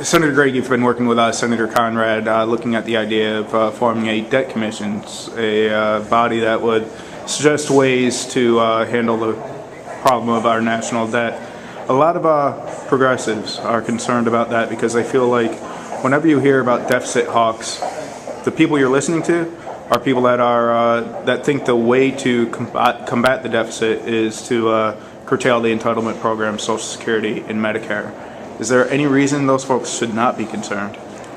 Senator Gregg, you've been working with Senator Conrad, looking at the idea of forming a debt commission, a body that would suggest ways to handle the problem of our national debt. A lot of progressives are concerned about that because they feel like whenever you hear about deficit hawks, the people you're listening to are people that are that think the way to combat the deficit is to curtail the entitlement programs, Social Security, and Medicare. Is there any reason those folks should not be concerned?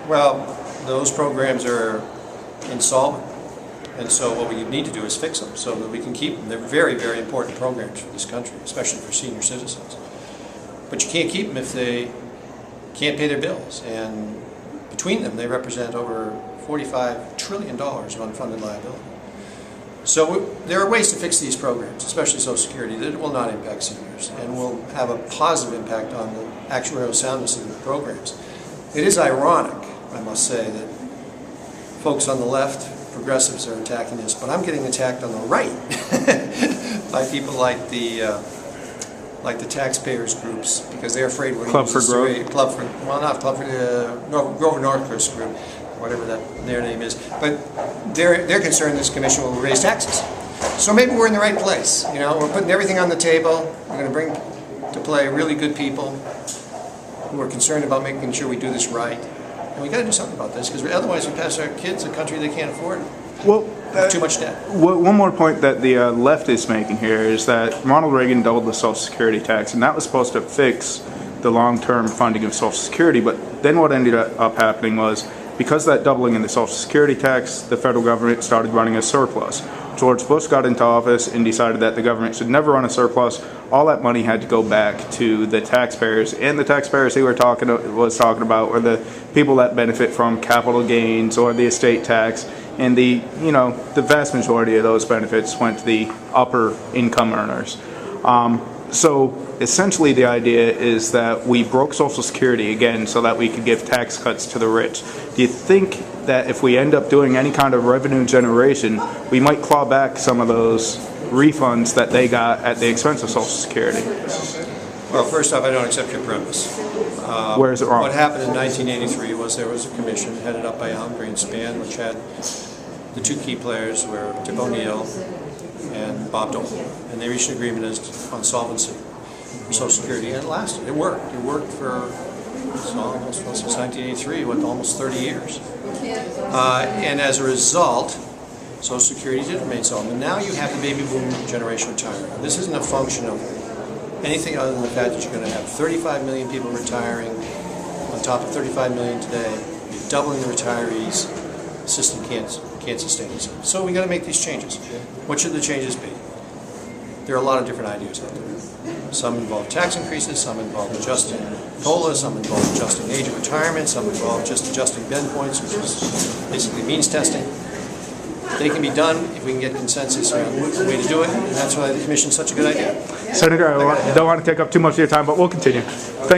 Well, those programs are insolvent, and so what we need to do is fix them so that we can keep them. They're very, very important programs for this country, especially for senior citizens. But you can't keep them if they can't pay their bills, and between them they represent over $45 trillion of unfunded liability. So there are ways to fix these programs, especially Social Security, that will not impact seniors and will have a positive impact on the actuarial soundness of the programs. It is ironic, I must say, that folks on the left, progressives, are attacking this, but I'm getting attacked on the right by people like the taxpayers groups, because they're afraid we're Club for Growth. Grover Norquist's group, whatever their name is, but they're concerned this commission will raise taxes. So maybe we're in the right place. You know, we're putting everything on the table. We're going to bring to play really good people who are concerned about making sure we do this right. And we got to do something about this, because otherwise we pass our kids a country they can't afford. Well, too much debt. One more point that the left is making here is that Ronald Reagan doubled the Social Security tax, and that was supposed to fix the long-term funding of Social Security. But then what ended up happening was, because of that doubling in the Social Security tax, the federal government started running a surplus. George Bush got into office and decided that the government should never run a surplus. All that money had to go back to the taxpayers, and the taxpayers he was talking about were the people that benefit from capital gains or the estate tax, and the vast majority of those benefits went to the upper income earners. So essentially the idea is that we broke Social Security again so that we could give tax cuts to the rich. Do you think that if we end up doing any kind of revenue generation, we might claw back some of those refunds that they got at the expense of Social Security? Well, first off, I don't accept your premise. Where is it wrong? What happened in 1983 was there was a commission headed up by Alan Greenspan, which had the two key players were Tip O'Neill and Bob Dole, and they reached an agreement on solvency for Social Security, and it lasted. It worked. It worked for almost since 1983, it went to almost 30 years. And as a result, Social Security did remain solvent. And now you have the baby boom generation retiring. This isn't a function of anything other than the fact that you're going to have 35 million people retiring on top of 35 million today. You're doubling the retirees. The system can't sustain itself. So we got to make these changes. What should the changes be? There are a lot of different ideas out there. Some involve tax increases, some involve adjusting COLA, some involve adjusting age of retirement, some involve just adjusting bend points, which is basically means testing. They can be done if we can get consensus around the way to do it, and that's why the commission is such a good idea. Senator, I don't want to take up too much of your time, but we'll continue. Thanks.